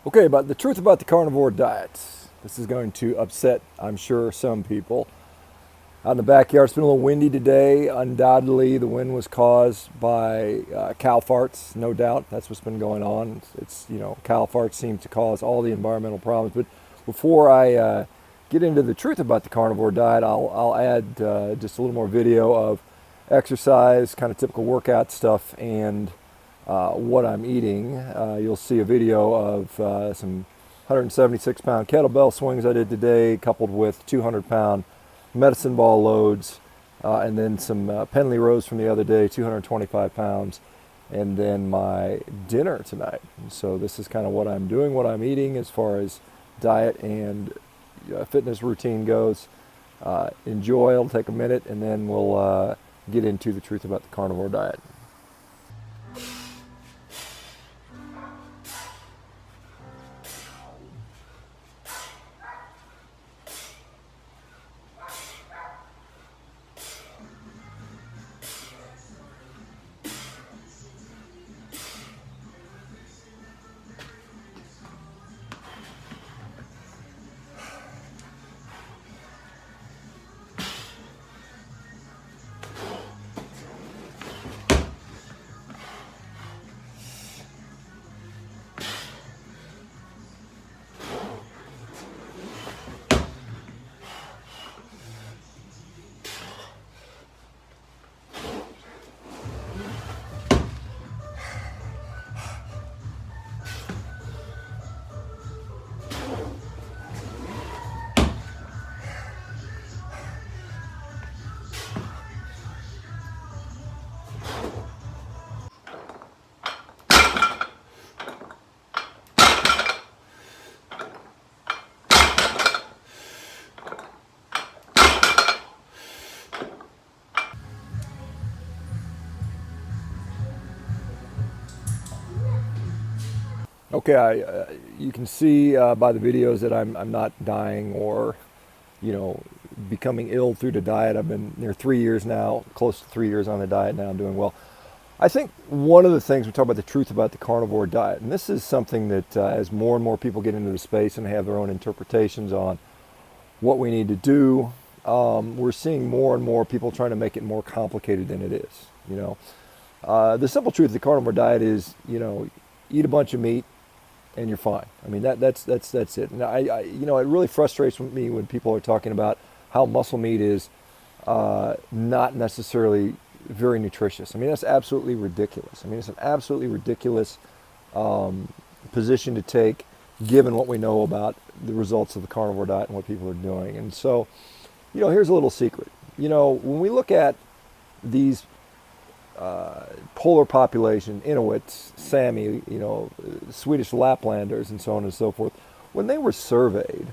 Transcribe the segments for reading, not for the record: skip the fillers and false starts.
Okay, but the truth about the carnivore diet. This is going to upset, I'm sure, some people. Out in the backyard, it's been a little windy today. Undoubtedly, the wind was caused by cow farts, no doubt. That's what's been going on. Cow farts seem to cause all the environmental problems. But before I get into the truth about the carnivore diet, I'll add just a little more video of exercise, kind of typical workout stuff, and what I'm eating. You'll see a video of some 176-pound kettlebell swings I did today, coupled with 200-pound medicine ball loads, and then some Penley rows from the other day, 225 pounds, and then my dinner tonight. And so this is kind of what I'm doing, what I'm eating as far as diet and fitness routine goes. Enjoy, it'll take a minute, and then we'll get into the truth about the carnivore diet. Okay, you can see by the videos that I'm not dying or, becoming ill through the diet. I've been near 3 years now, close to 3 years on the diet now. I'm doing well. I think one of the things we talk about the truth about the carnivore diet, and this is something that as more and more people get into the space and have their own interpretations on what we need to do, we're seeing more and more people trying to make it more complicated than it is. The simple truth of the carnivore diet is, eat a bunch of meat and you're fine. I mean, that's it. And it really frustrates me when people are talking about how muscle meat is not necessarily very nutritious. I mean, that's absolutely ridiculous. I mean, it's an absolutely ridiculous position to take, given what we know about the results of the carnivore diet and what people are doing. And so, here's a little secret. When we look at these polar population, Inuits, Sami, Swedish Laplanders, and so on and so forth, when they were surveyed,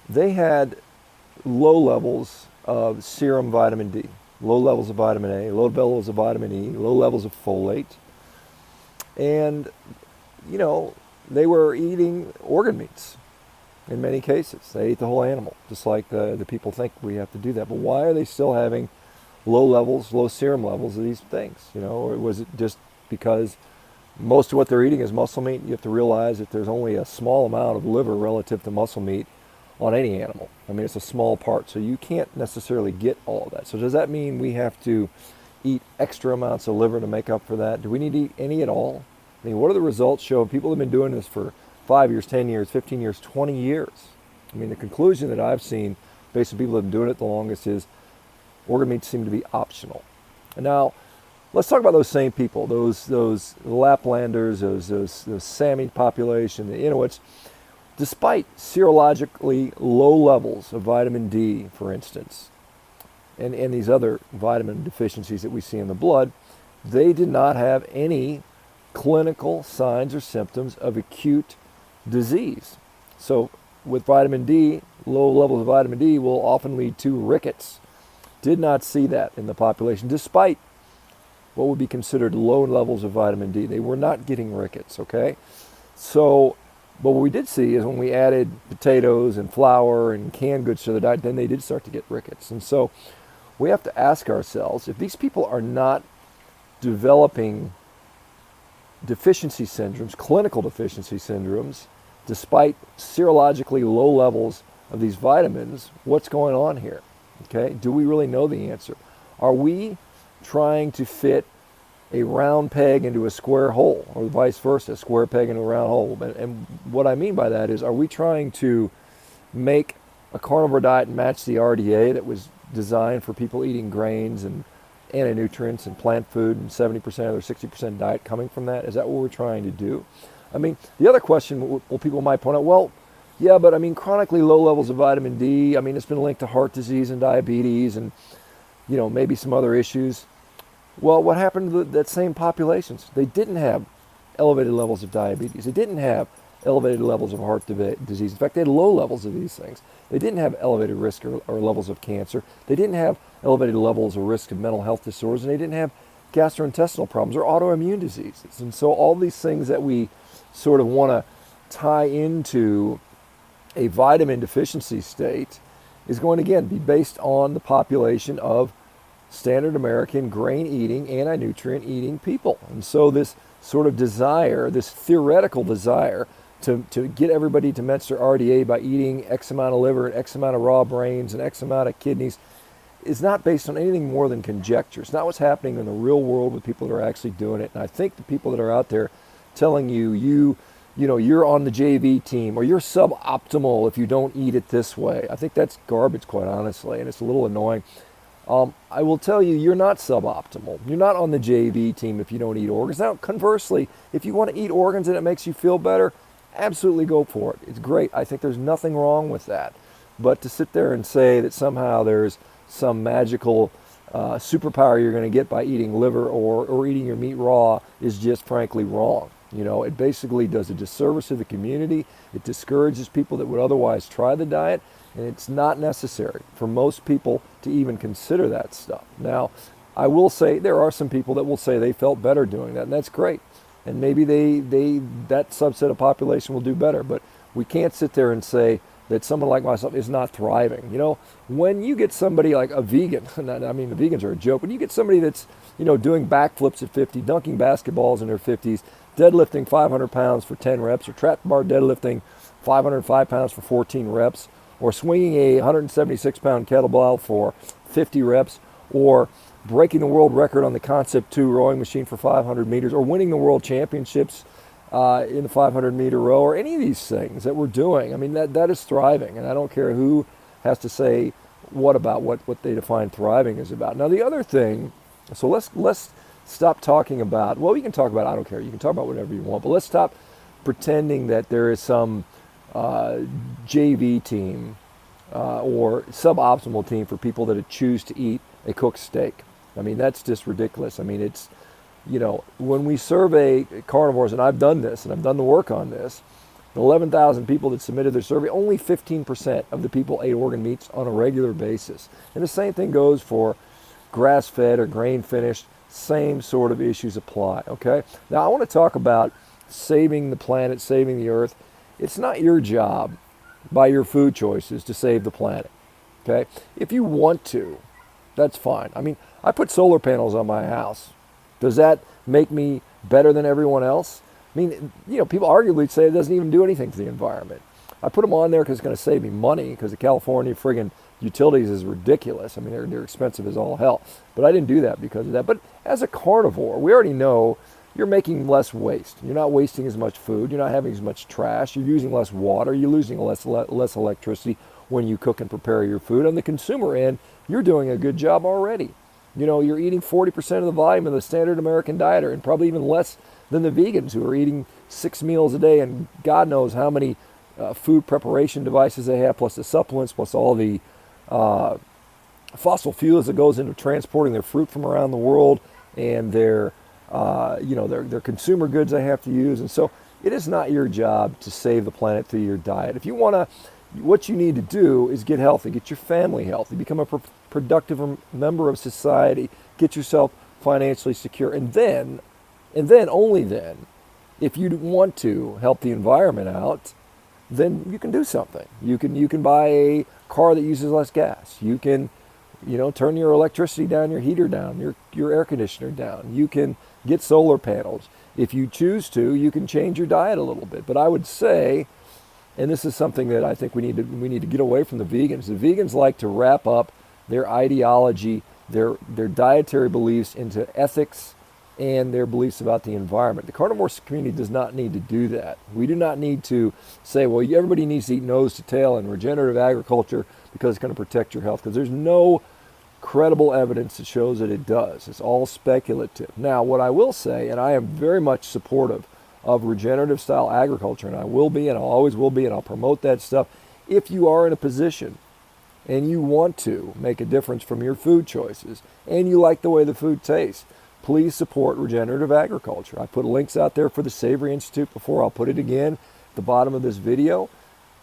they had low levels of serum vitamin D, low levels of vitamin A, low levels of vitamin E, low levels of folate, and, they were eating organ meats in many cases. They ate the whole animal, just like the people think we have to do that. But why are they still having low serum levels of these things? Or was it just because most of what they're eating is muscle meat? You have to realize that there's only a small amount of liver relative to muscle meat on any animal. I mean, it's a small part, so you can't necessarily get all of that. So does that mean we have to eat extra amounts of liver to make up for that? Do we need to eat any at all? I mean, what do the results show? People have been doing this for 5 years, 10 years, 15 years, 20 years. I mean, the conclusion that I've seen based on people that have been doing it the longest is organ meats seem to be optional. And now, let's talk about those same people, those Laplanders, those Sami population, the Inuits. Despite serologically low levels of vitamin D, for instance, and these other vitamin deficiencies that we see in the blood, they did not have any clinical signs or symptoms of acute disease. So with vitamin D, low levels of vitamin D will often lead to rickets. Did not see that in the population, despite what would be considered low levels of vitamin D. They were not getting rickets, okay? So, but what we did see is when we added potatoes and flour and canned goods to the diet, then they did start to get rickets. And so we have to ask ourselves, if these people are not developing deficiency syndromes, clinical deficiency syndromes, despite serologically low levels of these vitamins. What's going on here? Okay, do we really know the answer? Are we trying to fit a round peg into a square hole, or vice versa, a square peg into a round hole? And what I mean by that is, are we trying to make a carnivore diet match the RDA that was designed for people eating grains and anti-nutrients and plant food, and 70% of their 60% diet coming from that? Is that what we're trying to do? I mean, the other question, well, people might point out, well, yeah, but I mean, chronically low levels of vitamin D, I mean, it's been linked to heart disease and diabetes and, maybe some other issues. Well, what happened to that same populations? They didn't have elevated levels of diabetes. They didn't have elevated levels of heart disease. In fact, they had low levels of these things. They didn't have elevated risk or levels of cancer. They didn't have elevated levels of risk of mental health disorders, and they didn't have gastrointestinal problems or autoimmune diseases. And so all these things that we sort of want to tie into a vitamin deficiency state is going to, again, be based on the population of standard American grain-eating, anti-nutrient eating people. And so this sort of desire, this theoretical desire to get everybody to match their RDA by eating X amount of liver and X amount of raw brains and X amount of kidneys is not based on anything more than conjecture. It's not what's happening in the real world with people that are actually doing it. And I think the people that are out there telling you're on the JV team, or you're suboptimal if you don't eat it this way, I think that's garbage, quite honestly, and it's a little annoying. I will tell you, you're not suboptimal. You're not on the JV team if you don't eat organs. Now, conversely, if you want to eat organs and it makes you feel better, absolutely go for it. It's great. I think there's nothing wrong with that. But to sit there and say that somehow there's some magical superpower you're going to get by eating liver or eating your meat raw is just frankly wrong. It basically does a disservice to the community. It discourages people that would otherwise try the diet. And it's not necessary for most people to even consider that stuff. Now, I will say there are some people that will say they felt better doing that, and that's great. And maybe that subset of population will do better. But we can't sit there and say that someone like myself is not thriving. When you get somebody like a vegan, I mean, the vegans are a joke, when you get somebody that's, doing backflips at 50, dunking basketballs in their 50s, deadlifting 500 pounds for 10 reps, or trap bar deadlifting 505 pounds for 14 reps, or swinging a 176-pound kettlebell for 50 reps, or breaking the world record on the Concept 2 rowing machine for 500 meters, or winning the world championships in the 500-meter row, or any of these things that we're doing. I mean, that is thriving, and I don't care who has to say what they define thriving is about. Now, the other thing, so let's stop talking about, well, you can talk about, I don't care, you can talk about whatever you want, but let's stop pretending that there is some JV team or suboptimal team for people that choose to eat a cooked steak. I mean, that's just ridiculous. I mean, it's, when we survey carnivores, and I've done this, and I've done the work on this, the 11,000 people that submitted their survey, only 15% of the people ate organ meats on a regular basis. And the same thing goes for grass-fed or grain-finished. Same sort of issues apply, okay? Now, I want to talk about saving the planet, saving the earth. It's not your job by your food choices to save the planet, okay? If you want to, that's fine. I mean, I put solar panels on my house. Does that make me better than everyone else? I mean, people arguably say it doesn't even do anything to the environment. I put them on there because it's going to save me money, because the California friggin' utilities is ridiculous. I mean, they're expensive as all hell. But I didn't do that because of that. But as a carnivore, we already know you're making less waste. You're not wasting as much food. You're not having as much trash. You're using less water. You're losing less electricity when you cook and prepare your food. On the consumer end, you're doing a good job already. You're eating 40% of the volume of the standard American dieter, and probably even less than the vegans who are eating 6 meals a day, and God knows how many food preparation devices they have, plus the supplements, plus all the fossil fuels that goes into transporting their fruit from around the world, and their consumer goods they have to use. And so it is not your job to save the planet through your diet. If you want to, what you need to do is get healthy, get your family healthy, become a productive member of society, get yourself financially secure, and then only then, if you want to help the environment out, then you can do something. You can buy a car that uses less gas. You can, turn your electricity down, your heater down, your air conditioner down. You can get solar panels. If you choose to, you can change your diet a little bit. But I would say, and this is something that I think we need to get away from the vegans. The vegans like to wrap up their ideology, their dietary beliefs into ethics and their beliefs about the environment. The carnivore community does not need to do that. We do not need to say, well, everybody needs to eat nose to tail in regenerative agriculture because it's going to protect your health, because there's no credible evidence that shows that it does. It's all speculative. Now, what I will say, and I am very much supportive of regenerative style agriculture, and I will be, and I always will be, and I'll promote that stuff. If you are in a position and you want to make a difference from your food choices and you like the way the food tastes, please support regenerative agriculture. I put links out there for the Savory Institute before. I'll put it again at the bottom of this video.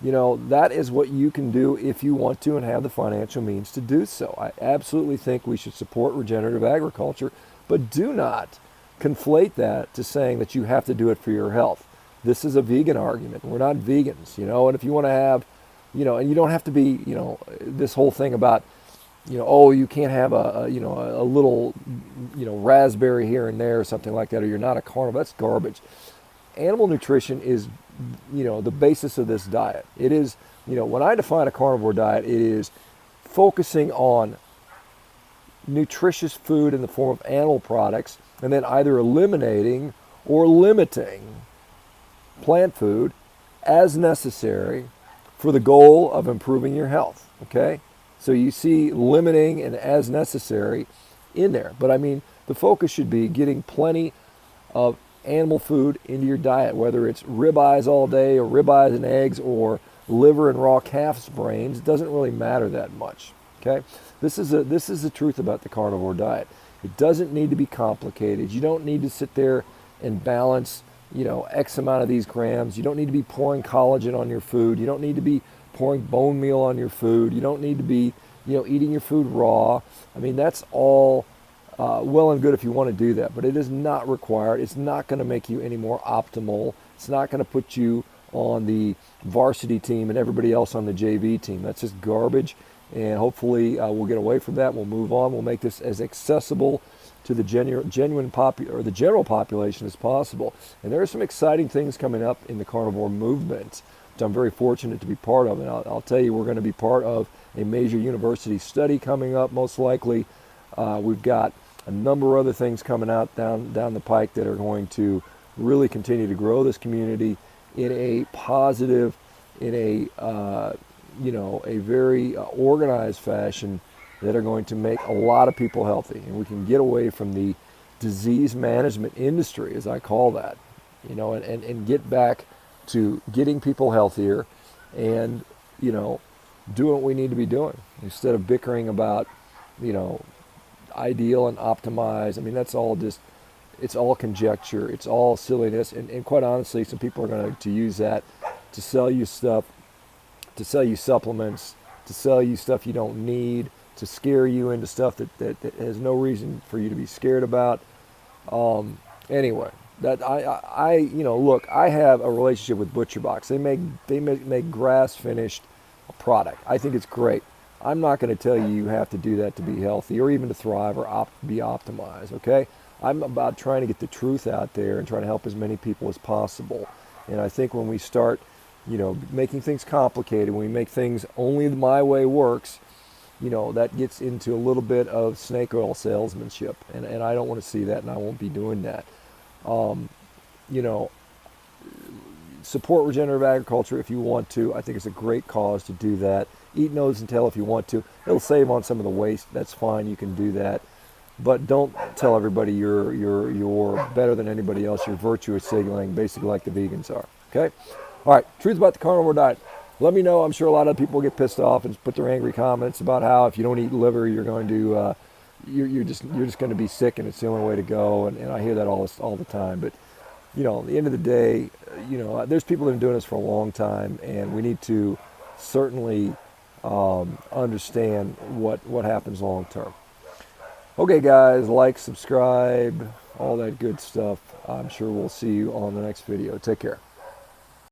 You know, that is what you can do if you want to and have the financial means to do so. I absolutely think we should support regenerative agriculture, but do not conflate that to saying that you have to do it for your health. This is a vegan argument. We're not vegans, you know, and if you want to have, you know, and you don't have to be, you know, this whole thing about, you know, oh, you can't have a little, you know, raspberry here and there or something like that, or you're not a carnivore. That's garbage. Animal nutrition is, you know, the basis of this diet. It is, you know, when I define a carnivore diet, it is focusing on nutritious food in the form of animal products and then either eliminating or limiting plant food as necessary for the goal of improving your health, okay? So you see limiting and as necessary in there. But I mean, the focus should be getting plenty of animal food into your diet, whether it's ribeyes all day or ribeyes and eggs or liver and raw calf's brains. It doesn't really matter that much, okay? This is the truth about the carnivore diet. It doesn't need to be complicated. You don't need to sit there and balance, you know, X amount of these grams. You don't need to be pouring collagen on your food. You don't need to be pouring bone meal on your food. You don't need to be, you know, eating your food raw. I mean, that's all well and good if you want to do that, but it is not required. It's not going to make you any more optimal. It's not going to put you on the varsity team and everybody else on the JV team. That's just garbage, and hopefully we'll get away from that. We'll move on. We'll make this as accessible to the the general population as possible. And there are some exciting things coming up in the carnivore movement, which I'm very fortunate to be part of. And I'll tell you, we're going to be part of a major university study coming up, most likely. We've got a number of other things coming out down the pike that are going to really continue to grow this community in a positive, in a you know, a very organized fashion that are going to make a lot of people healthy, and we can get away from the disease management industry, as I call that, you know, and get back to getting people healthier and, you know, doing what we need to be doing instead of bickering about, you know, ideal and optimize. I mean, that's all just, it's all conjecture. It's all silliness. And quite honestly, some people are going to use that to sell you stuff, to sell you supplements, to sell you stuff you don't need, to scare you into stuff that has no reason for you to be scared about. Anyway, that I you know, look, I have a relationship with ButcherBox. They make grass finished product. I think it's great. I'm not going to tell you you have to do that to be healthy or even to thrive or be optimized, okay? I'm about trying to get the truth out there and trying to help as many people as possible. And I think when we start, you know, making things complicated, when we make things only my way works, you know, that gets into a little bit of snake oil salesmanship. And I don't want to see that, and I won't be doing that. You know, support regenerative agriculture if you want to. I think it's a great cause to do that. Eat nose and tail if you want to. It'll save on some of the waste. That's fine. You can do that. But don't tell everybody you're better than anybody else. You're virtue signaling, basically like the vegans are. Okay? All right. Truth about the carnivore diet. Let me know. I'm sure a lot of people get pissed off and put their angry comments about how if you don't eat liver, you're going to you're just going to be sick, and it's the only way to go. And I hear that all the time. But you know, at the end of the day, you know, there's people that have been doing this for a long time, and we need to certainly understand what happens long term. Okay, guys, like, subscribe, all that good stuff. I'm sure we'll see you on the next video. Take care.